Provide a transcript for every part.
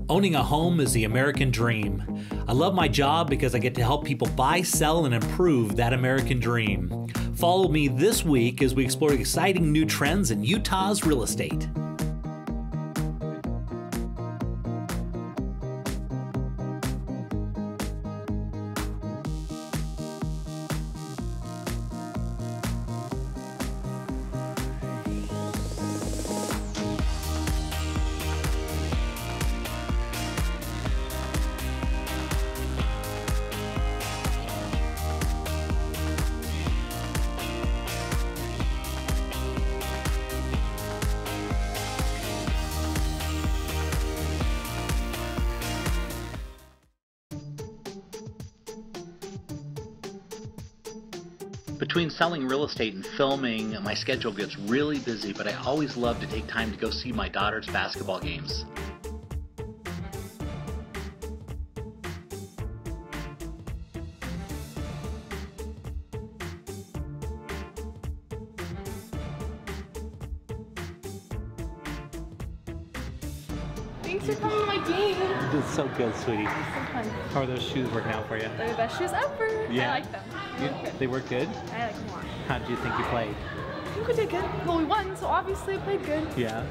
Owning a home is the American dream. I love my job because I get to help people buy, sell, and improve that American dream. Follow me this week as we explore exciting new trends in Utah's real estate. Between selling real estate and filming, my schedule gets really busy, but I always love to take time to go see my daughter's basketball games. Thanks for coming to my game. You did so good, sweetie. It's so fun. How are those shoes working out for you? They're the best shoes ever. Yeah. I like them. They work good? I like them a lot. How did you think you played? I think we did good. Well, we won, so obviously I played good. Yeah,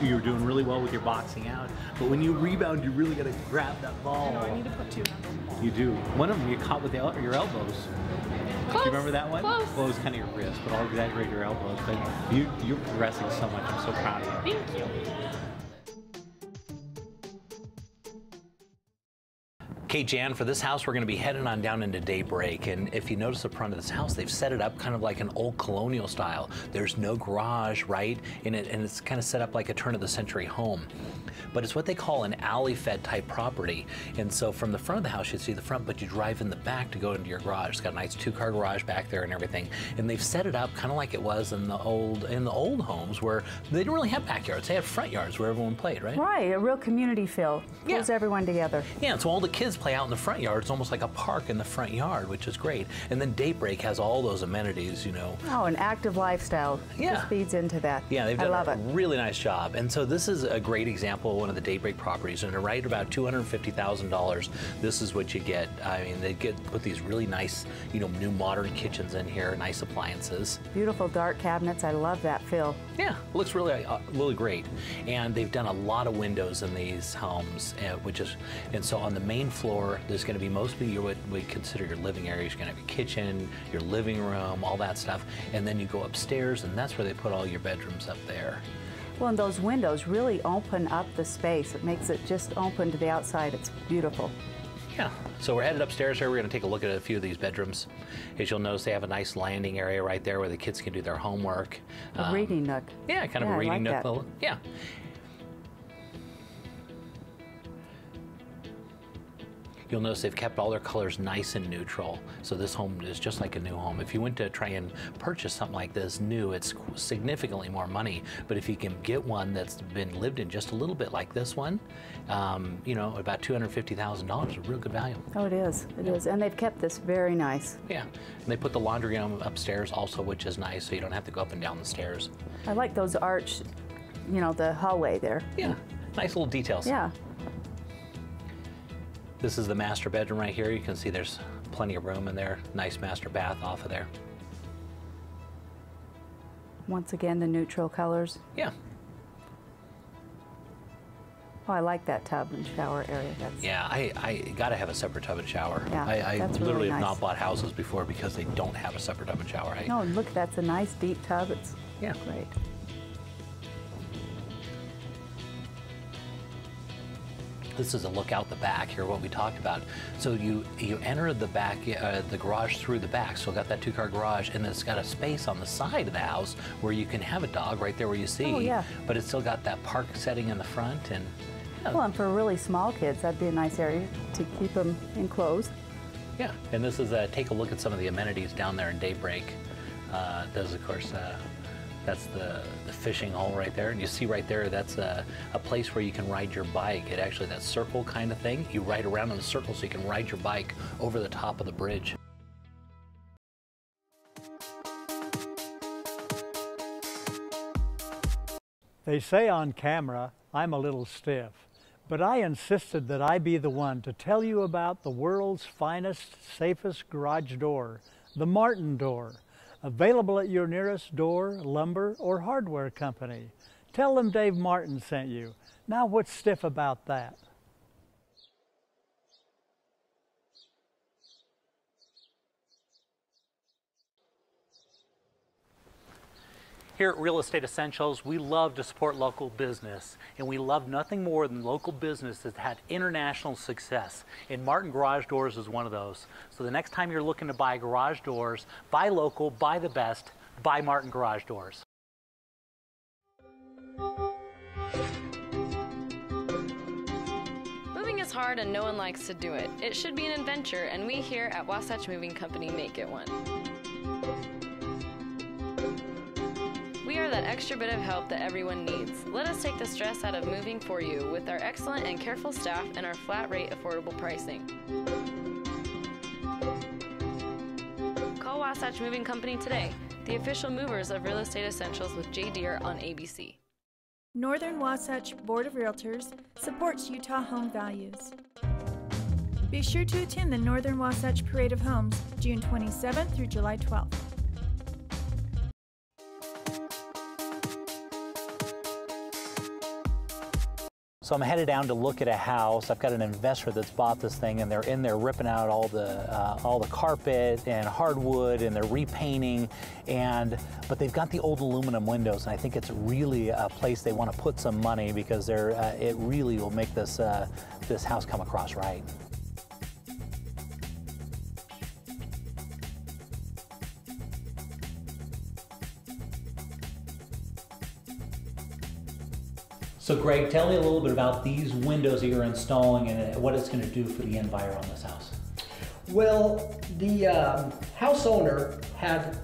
you were doing really well with your boxing out, but when you rebound, you really got to grab that ball. I know, I need to put two in them. You do. One of them you caught with your elbows. Close. Do you remember that one? Close. Well, it was kind of your wrist, but I'll exaggerate your elbows. But you're progressing so much. I'm so proud of you. Thank you. Okay, Jan, for this house, we're going to be heading on down into Daybreak, and if you notice the front of this house, they've set it up kind of like an old colonial style. There's no garage, right? And it's kind of set up like a turn-of-the-century home. But it's what they call an alley-fed type property, and so from the front of the house, you see the front, but you drive in the back to go into your garage. It's got a nice two-car garage back there and everything, and they've set it up kind of like it was in the old homes where they didn't really have backyards. They had front yards where everyone played, right? Right, a real community feel. Pulls everyone together. Yeah, so all the kids play out in the front yard. It's almost like a park in the front yard, which is great. And then Daybreak has all those amenities, you know. Oh, an active lifestyle. Yeah. Just feeds into that. Yeah, they've I done love a it. really nice job. And so this is a great example of one of the Daybreak properties, and right about $250,000. This is what you get. I mean, they put these really nice, you know, new modern kitchens in here, nice appliances. Beautiful dark cabinets. I love that feel. Yeah, it looks really, really great. And they've done a lot of windows in these homes, and so on the main floor, there's going to be mostly what we consider your living area. You're going to have your kitchen, your living room, all that stuff. And then you go upstairs, and that's where they put all your bedrooms up there. Well, and those windows really open up the space. It makes it just open to the outside. It's beautiful. Yeah, so we're headed upstairs here. We're going to take a look at a few of these bedrooms. As you'll notice, they have a nice landing area right there where the kids can do their homework. A reading nook. Yeah, kind of a reading nook. That. Yeah. You'll notice they've kept all their colors nice and neutral. So this home is just like a new home. If you went to try and purchase something like this new, it's significantly more money. But if you can get one that's been lived in just a little bit like this one, you know, about $250,000 is a real good value. Oh, it is. It is. And they've kept this very nice. Yeah. And they put the laundry room upstairs also, which is nice, so you don't have to go up and down the stairs. I like those arched, you know, the hallway there. Yeah. Nice little details. Yeah. This is the master bedroom right here. You can see there's plenty of room in there. Nice master bath off of there. Once again, the neutral colors. Yeah. Oh, I like that tub and shower area. Yeah, I gotta have a separate tub and shower. Yeah, I that's literally really have nice. not bought houses before because they don't have a separate tub and shower. No, look, that's a nice deep tub. It's great. This is a look out the back here, what we talked about. So you enter the back, the garage through the back. So got that two-car garage, and then it's got a space on the side of the house where you can have a dog right there where you see. Oh, yeah. But it's still got that park setting in the front, and Well, and for really small kids, that'd be a nice area to keep them enclosed. Yeah, and this is take a look at some of the amenities down there in Daybreak. There's of course. That's the fishing hole right there, and you see right there, that's a place where you can ride your bike. It actually, that circle kind of thing, you ride around in a circle so you can ride your bike over the top of the bridge. They say on camera, I'm a little stiff, but I insisted that I be the one to tell you about the world's finest, safest garage door, the Martin door, available at your nearest door, lumber, or hardware company. Tell them Dave Martin sent you. Now what's stiff about that? Here at Real Estate Essentials, we love to support local business, and we love nothing more than local business that's had international success. And Martin Garage Doors is one of those. So the next time you're looking to buy garage doors, buy local, buy the best, buy Martin Garage Doors. Moving is hard and no one likes to do it. It should be an adventure, and we here at Wasatch Moving Company make it one. We are that extra bit of help that everyone needs. Let us take the stress out of moving for you with our excellent and careful staff and our flat rate affordable pricing. Call Wasatch Moving Company today, the official movers of Real Estate Essentials with Jay Deher on ABC. Northern Wasatch Board of Realtors supports Utah home values. Be sure to attend the Northern Wasatch Parade of Homes, June 27th through July 12th. So I'm headed down to look at a house. I've got an investor that's bought this thing, and they're in there ripping out all the carpet and hardwood, and they're repainting. But they've got the old aluminum windows, and I think it's really a place they want to put some money because it really will make this this house come across right. So Greg, tell me a little bit about these windows that you're installing and what it's going to do for the end buyer on this house. Well, the house owner had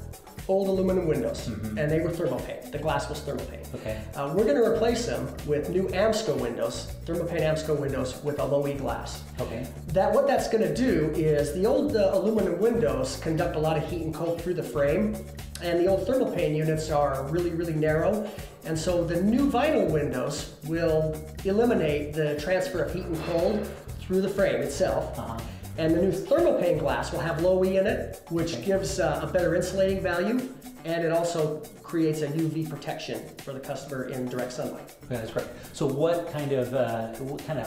old aluminum windows, and they were thermopaint. The glass was thermopaint. Okay. We're going to replace them with new Amsco windows, thermopaint Amsco windows with a low-E glass. Okay. What that's going to do is the old aluminum windows conduct a lot of heat and cold through the frame, and the old thermopaint units are really, really narrow. And so the new vinyl windows will eliminate the transfer of heat and cold through the frame itself. And the new thermopaint glass will have low E in it, which gives a better insulating value, and it also creates a UV protection for the customer in direct sunlight. Okay, that's great. So what kind of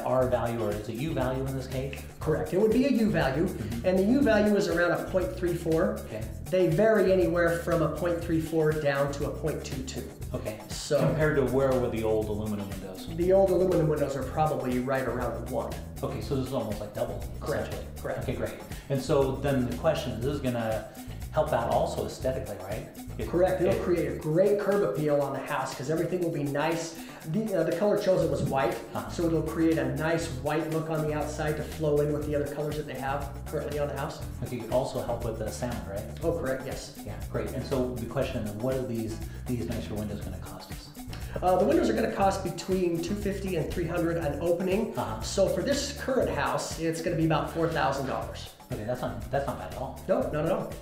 R value, or is it U value in this case? Correct. It would be a U value, and the U value is around a 0.34. Okay. They vary anywhere from a 0.34 down to a 0.22. Okay. So compared to where were the old aluminum windows? The old aluminum windows are probably right around 1. Okay, so this is almost like double. Correct. Correct. Okay, great. And so then the question is, this is going to help out also aesthetically, right? Correct. It'll create a great curb appeal on the house because everything will be nice. The color chosen was white, so it'll create a nice white look on the outside to flow in with the other colors that they have currently on the house. Okay, also help with the sound, right? Oh, correct. Yes. Yeah, great. And so the question is, what are these nicer windows going to cost us? The windows are going to cost between $250 and $300 an opening. So for this current house, it's going to be about $4,000. Okay, that's not bad at all. No, not at all.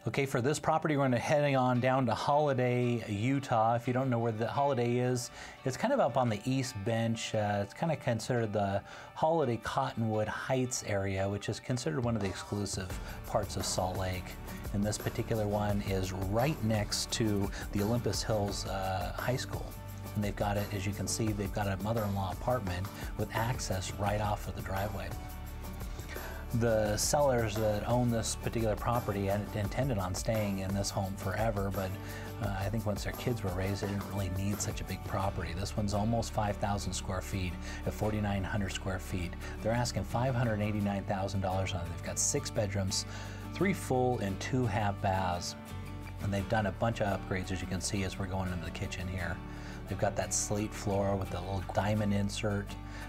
Okay, for this property, we're going to head on down to Holiday, Utah. If you don't know where the Holiday is, it's kind of up on the East Bench. It's kind of considered the Holiday Cottonwood Heights area, which is considered one of the exclusive parts of Salt Lake. And this particular one is right next to the Olympus Hills High School. And they've got it, as you can see, they've got a mother-in-law apartment with access right off of the driveway. The sellers that own this particular property had intended on staying in this home forever, but I think once their kids were raised, they didn't really need such a big property. This one's almost 5,000 square feet at 4,900 square feet. They're asking $589,000 on it. They've got 6 bedrooms, 3 full and 2 half baths. And they've done a bunch of upgrades, as you can see, as we're going into the kitchen here. They've got that slate floor with the little diamond insert,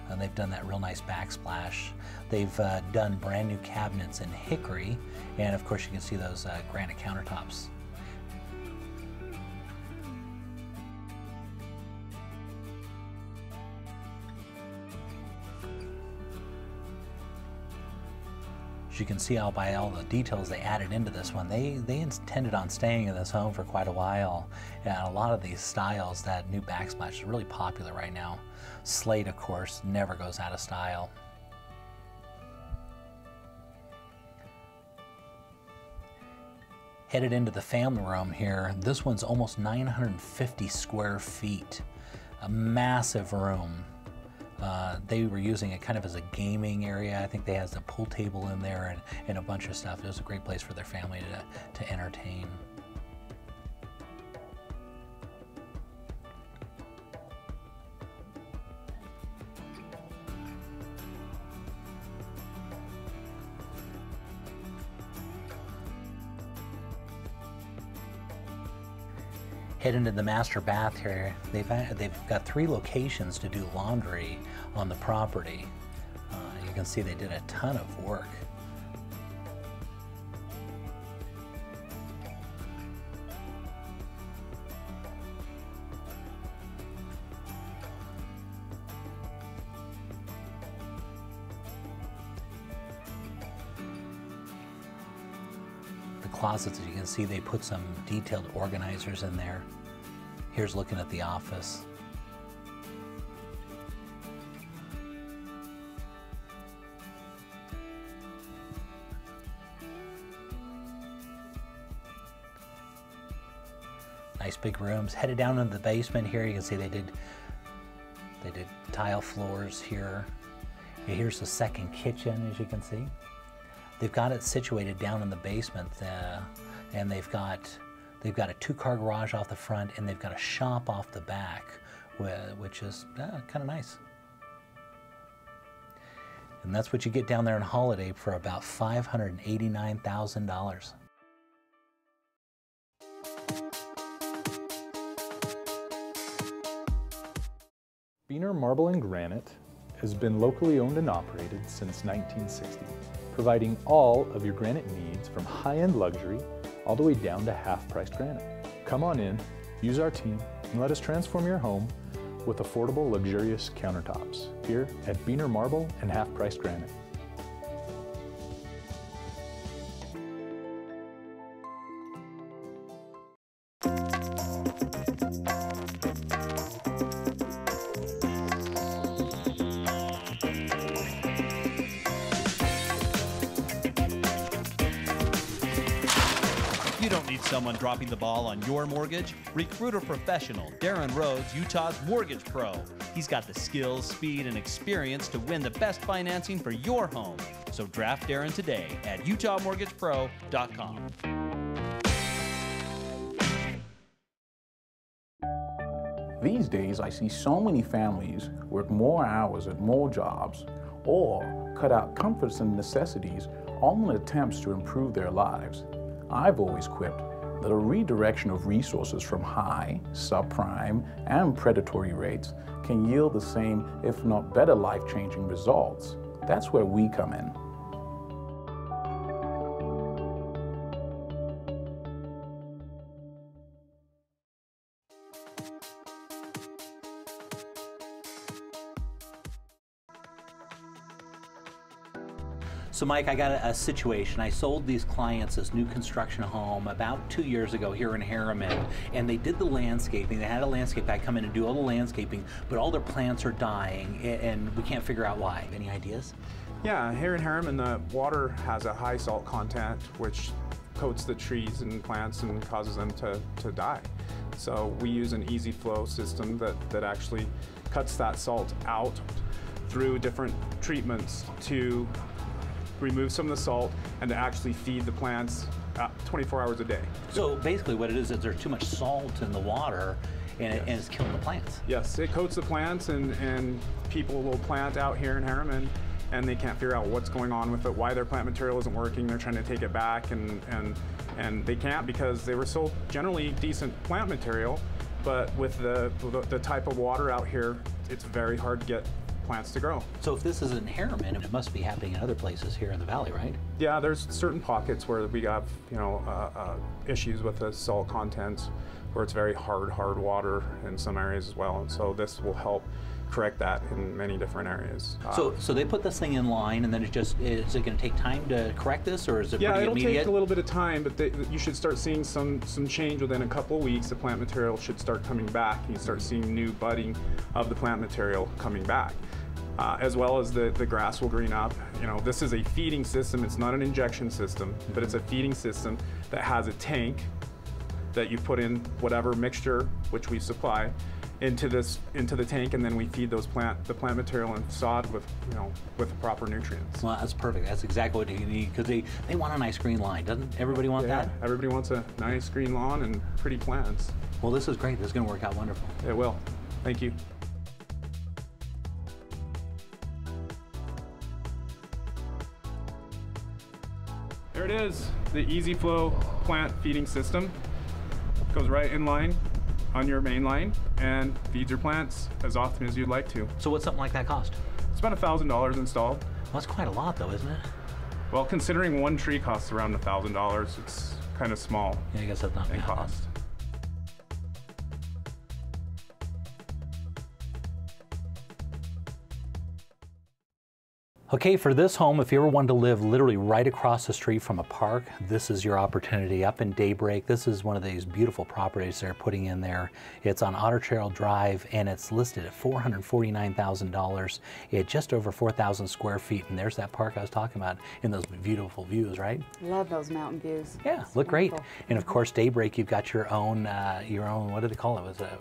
and they've done that real nice backsplash. They've done brand new cabinets in hickory, and of course you can see those granite countertops. As you can see all by all the details they added into this one, they intended on staying in this home for quite a while. And a lot of these styles, that new backsplash is really popular right now. Slate, of course, never goes out of style. Headed into the family room here, this one's almost 950 square feet. A massive room. They were using it kind of as a gaming area. I think they has a pool table in there and a bunch of stuff. It was a great place for their family to entertain. Head into the master bath here. They've got 3 locations to do laundry on the property. You can see they did a ton of work. Closets, as you can see, they put some detailed organizers in there. Here's looking at the office. Nice big rooms. Headed down into the basement here, you can see they did tile floors here. Here's the second kitchen, as you can see. They've got it situated down in the basement, and they've got a 2-car garage off the front, and they've got a shop off the back, which is kind of nice. And that's what you get down there in Holiday for about $589,000. Deher Marble and Granite has been locally owned and operated since 1960. Providing all of your granite needs from high-end luxury all the way down to half-priced granite. Come on in, use our team, and let us transform your home with affordable, luxurious countertops here at Deher Marble and half-priced granite. You don't need someone dropping the ball on your mortgage. Recruit a professional. Darren Rhodes, Utah's Mortgage Pro. He's got the skills, speed, and experience to win the best financing for your home. So draft Darren today at utahmortgagepro.com. These days, I see so many families work more hours at more jobs or cut out comforts and necessities, all in attempts to improve their lives. I've always quipped that a redirection of resources from high, subprime, and predatory rates can yield the same, if not better, life-changing results. That's where we come in. So Mike, I got a situation. I sold these clients this new construction home about 2 years ago here in Harriman, and they did the landscaping. They had a landscape guy come in and do all the landscaping, but all their plants are dying, and we can't figure out why. Any ideas? Yeah, here in Harriman, the water has a high salt content, which coats the trees and plants and causes them to die. So we use an easy flow system that actually cuts that salt out through different treatments to remove some of the salt and to actually feed the plants 24 hours a day. So basically what it is there's too much salt in the water and, yes. and it's killing the plants. Yes, it coats the plants, and people will plant out here in Harriman and they can't figure out what's going on with it, why their plant material isn't working. They're trying to take it back and they can't, because they were sold generally decent plant material, but with the type of water out here, it's very hard to get plants to grow. So if this is in Harriman, it must be happening in other places here in the valley, right? Yeah, there's certain pockets where we have, you know, issues with the salt content, where it's very hard water in some areas as well. And so this will help correct that in many different areas. So they put this thing in line, and then it just, is it going to take time to correct this, or is it pretty immediate? Yeah, it'll take a little bit of time, but you should start seeing some change within a couple of weeks. The plant material should start coming back, and you start seeing new budding of the plant material coming back. As well as the grass will green up. You know, this is a feeding system. It's not an injection system, but it's a feeding system that has a tank that you put in whatever mixture, which we supply, into the tank, and then we feed the plant material and sod with, you know, with the proper nutrients. Well, that's perfect. That's exactly what you need, because they want a nice green line. Doesn't everybody want that? Everybody wants a nice green lawn and pretty plants. Well, this is great. This is going to work out wonderful. It will. Thank you. There it is, the Easy Flow plant feeding system. Goes right in line on your main line and feeds your plants as often as you'd like to. So what's something like that cost? It's about $1,000 installed. Well, that's quite a lot though, isn't it? Well, considering one tree costs around $1,000, it's kind of small. Yeah, I guess that's not bad cost. Okay, for this home, if you ever wanted to live literally right across the street from a park, this is your opportunity. Up in Daybreak, this is one of these beautiful properties they're putting in there. It's on Otter Trail Drive, and it's listed at $449,000. It's just over 4,000 square feet, and there's that park I was talking about in those beautiful views, right? Love those mountain views. Yeah, look great. And of course, Daybreak, you've got your own, what do they call it? Was a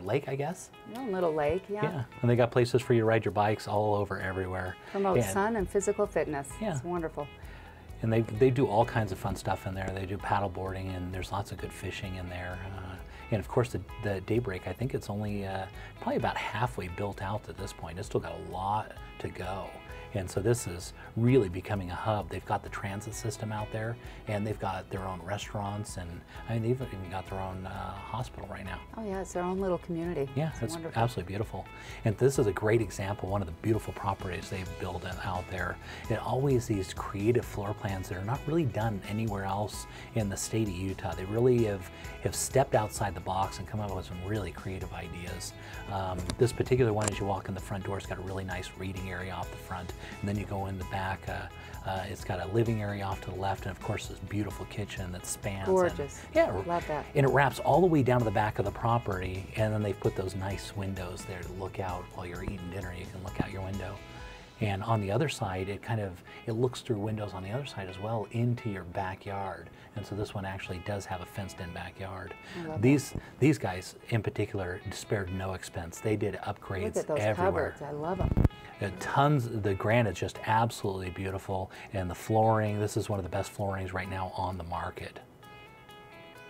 lake, I guess? Your own little lake, yeah. Yeah, and they got places for you to ride your bikes all over everywhere. Promote sun and physical fitness. Yeah. It's wonderful. And they do all kinds of fun stuff in there. They do paddle boarding, and there's lots of good fishing in there. And of course, the Daybreak, I think it's only probably about halfway built out at this point. It's still got a lot to go. And so this is really becoming a hub. They've got the transit system out there, and they've got their own restaurants, and I mean, they've even got their own hospital right now. Oh yeah, it's their own little community. Yeah, it's absolutely beautiful. And this is a great example, one of the beautiful properties they've built out there. And always these creative floor plans that are not really done anywhere else in the state of Utah. They really have stepped outside the box and come up with some really creative ideas. This particular one, as you walk in the front door, it's got a really nice reading area off the front. And then you go in the back, it's got a living area off to the left, and of course this beautiful kitchen that spans. Gorgeous. Yeah, love that. And it wraps all the way down to the back of the property, and then they've put those nice windows there to look out while you're eating dinner. You can look out your window. And on the other side, it looks through windows on the other side as well into your backyard. And so this one actually does have a fenced-in backyard. These guys in particular spared no expense. They did upgrades Look at those everywhere. Cupboards. I love them. The granite's just absolutely beautiful, and the flooring, this is one of the best floorings right now on the market.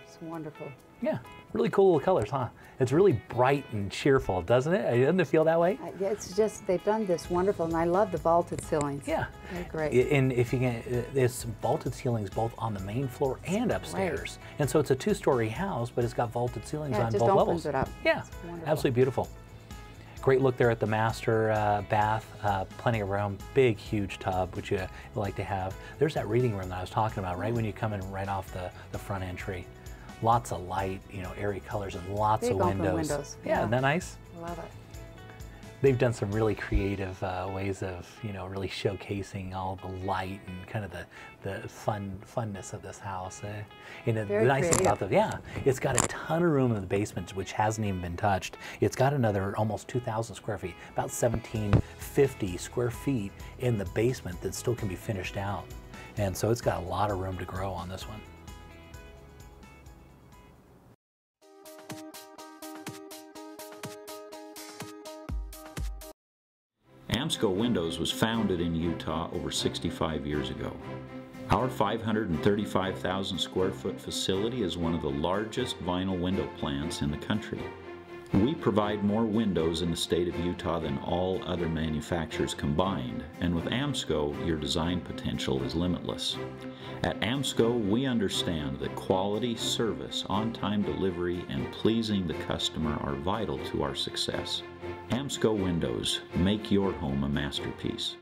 It's wonderful. Yeah, really cool little colors, huh? It's really bright and cheerful, doesn't it? Doesn't it feel that way? Yeah, it's just, they've done this wonderful, and I love the vaulted ceilings. Yeah. They're great. And if you can, it's vaulted ceilings both on the main floor and upstairs. Right. And so it's a two-story house, but it's got vaulted ceilings on both levels. Yeah, it just opens it up. Yeah, absolutely beautiful. Great look there at the master bath, plenty of room, big, huge tub, which you like to have. There's that reading room that I was talking about, right when you come in right off the front entry. Lots of light, airy colors, and lots of windows. Yeah, isn't that nice? I love it. They've done some really creative ways of, really showcasing all the light and kind of the funness of this house. And the nice thing about it's got a ton of room in the basement, which hasn't even been touched. It's got another almost 2,000 square feet, about 1,750 square feet in the basement that still can be finished out. And so it's got a lot of room to grow on this one. Amsco Windows was founded in Utah over 65 years ago. Our 535,000 square foot facility is one of the largest vinyl window plants in the country. We provide more windows in the state of Utah than all other manufacturers combined, and with Amsco, your design potential is limitless. At Amsco, we understand that quality, service, on-time delivery, and pleasing the customer are vital to our success. Amsco Windows, make your home a masterpiece.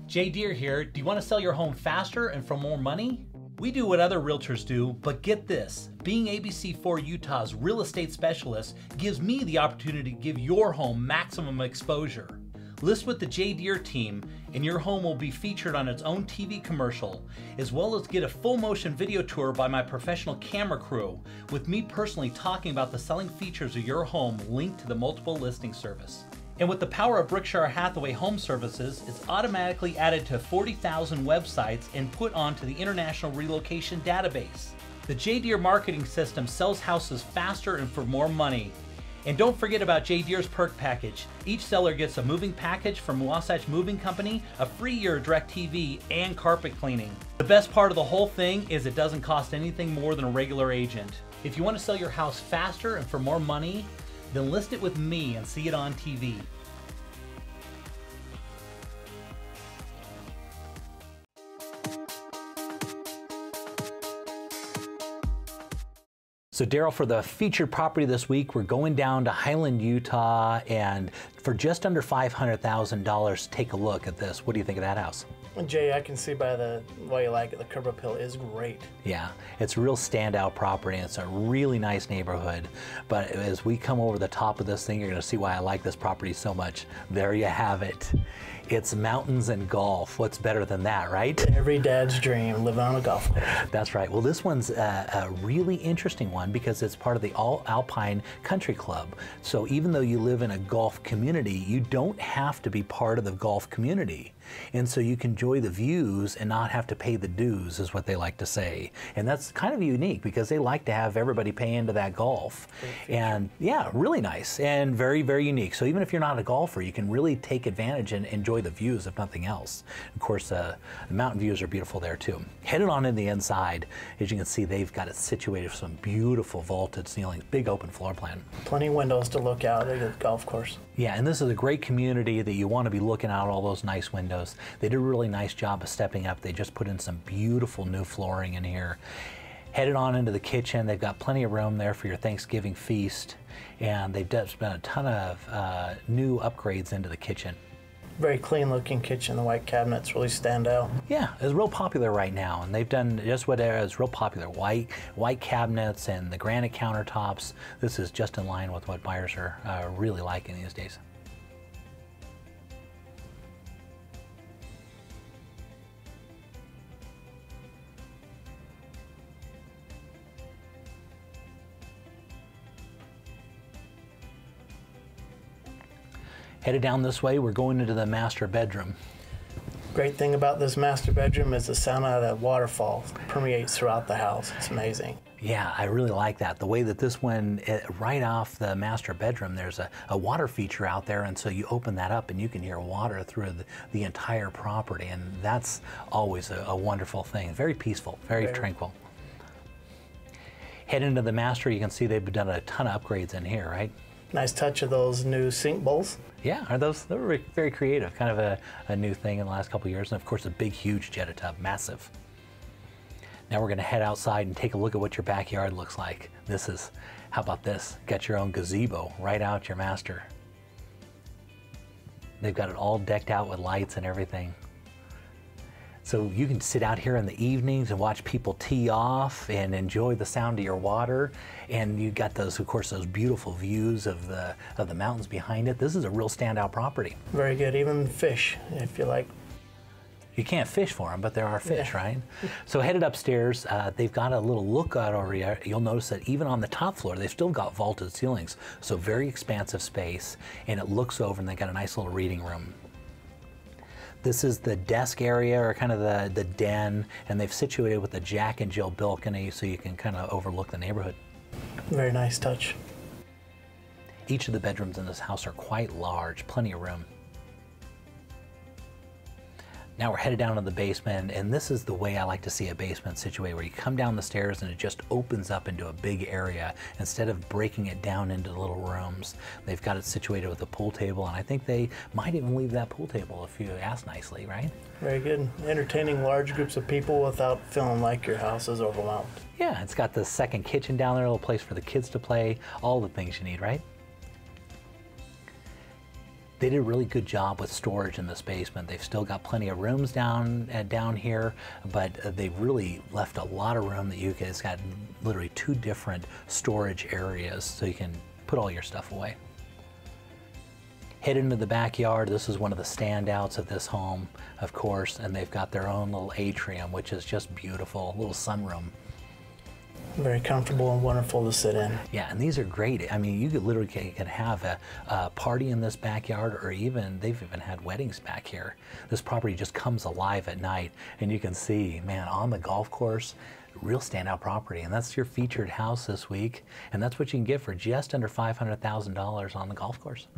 Jay Deher here. Do you want to sell your home faster and for more money? We do what other realtors do, but get this. Being ABC4 Utah's real estate specialist gives me the opportunity to give your home maximum exposure. List with the Jay Deher team and your home will be featured on its own TV commercial, as well as get a full motion video tour by my professional camera crew, with me personally talking about the selling features of your home linked to the multiple listing service. And with the power of Berkshire Hathaway Home Services, it's automatically added to 40,000 websites and put onto the International Relocation Database. The Jay Deher marketing system sells houses faster and for more money. And don't forget about Jay Deher's perk package. Each seller gets a moving package from Wasatch Moving Company, a free year of DirecTV, and carpet cleaning. The best part of the whole thing is it doesn't cost anything more than a regular agent. If you want to sell your house faster and for more money, then list it with me and see it on TV. So Daryl, for the featured property this week, we're going down to Highland, Utah, and for just under $500,000, take a look at this. What do you think of that house? Jay, I can see by the way you like it, the curb appeal is great. Yeah, it's a real standout property. It's a really nice neighborhood. But as we come over the top of this thing, you're going to see why I like this property so much. There you have it. It's mountains and golf. What's better than that, right? Every dad's dream, living on a golf course. That's right. Well, this one's a really interesting one because it's part of the All Alpine Country Club. So even though you live in a golf community, you don't have to be part of the golf community. And so you can enjoy the views and not have to pay the dues, is what they like to say. And that's kind of unique because they like to have everybody pay into that golf. And yeah, really nice and very, very unique. So even if you're not a golfer, you can really take advantage and enjoy the views, if nothing else. Of course, the mountain views are beautiful there too. Headed on in the inside, as you can see, they've got it situated with some beautiful vaulted ceilings, big open floor plan. Plenty of windows to look out at the golf course. Yeah, and this is a great community that you want to be looking out all those nice windows. They did a really nice job of stepping up. They just put in some beautiful new flooring in here. Headed on into the kitchen, they've got plenty of room there for your Thanksgiving feast, and they've spent a ton of new upgrades into the kitchen. Very clean looking kitchen. The white cabinets really stand out. Yeah, it's real popular right now, and they've done just what is real popular. White cabinets and the granite countertops. This is just in line with what buyers are really liking these days. Headed down this way, we're going into the master bedroom. Great thing about this master bedroom is the sound out of that waterfall permeates throughout the house. It's amazing. Yeah, I really like that. The way that this one, right off the master bedroom, there's a water feature out there, and so you open that up and you can hear water through the entire property, and that's always a wonderful thing. Very peaceful, very tranquil. Head into the master, you can see they've done a ton of upgrades in here, right? Nice touch of those new sink bowls. Yeah, they were very creative, kind of a new thing in the last couple of years. And of course, a big, huge Jetta-tub, massive. Now we're gonna head outside and take a look at what your backyard looks like. How about this? Got your own gazebo right out your master. They've got it all decked out with lights and everything. So you can sit out here in the evenings and watch people tee off and enjoy the sound of your water. And you got those, of course, those beautiful views of the mountains behind it. This is a real standout property. Very good, even fish, if you like. You can't fish for them, but there are fish, right? So headed upstairs, they've got a little lookout over here. You'll notice that even on the top floor, they've still got vaulted ceilings. So very expansive space, and it looks over, and they got a nice little reading room. This is the desk area, or kind of the den, and they've situated with the Jack and Jill balcony so you can kind of overlook the neighborhood. Very nice touch. Each of the bedrooms in this house are quite large, plenty of room. Now we're headed down to the basement, and this is the way I like to see a basement situated, where you come down the stairs and it just opens up into a big area instead of breaking it down into little rooms. They've got it situated with a pool table, and I think they might even leave that pool table if you ask nicely, right? Very good. Entertaining large groups of people without feeling like your house is overwhelmed. Yeah, it's got the second kitchen down there, a little place for the kids to play, all the things you need, right? They did a really good job with storage in this basement. They've still got plenty of rooms down here, but they really left a lot of room that you guys got literally 2 different storage areas so you can put all your stuff away. Head into the backyard. This is one of the standouts of this home, of course, and they've got their own little atrium, which is just beautiful, a little sunroom. Very comfortable and wonderful to sit in. Yeah, and these are great. I mean, you could literally can have a party in this backyard, or they've even had weddings back here. This property just comes alive at night, and you can see, man, on the golf course, real standout property. And that's your featured house this week, and that's what you can get for just under $500,000 on the golf course.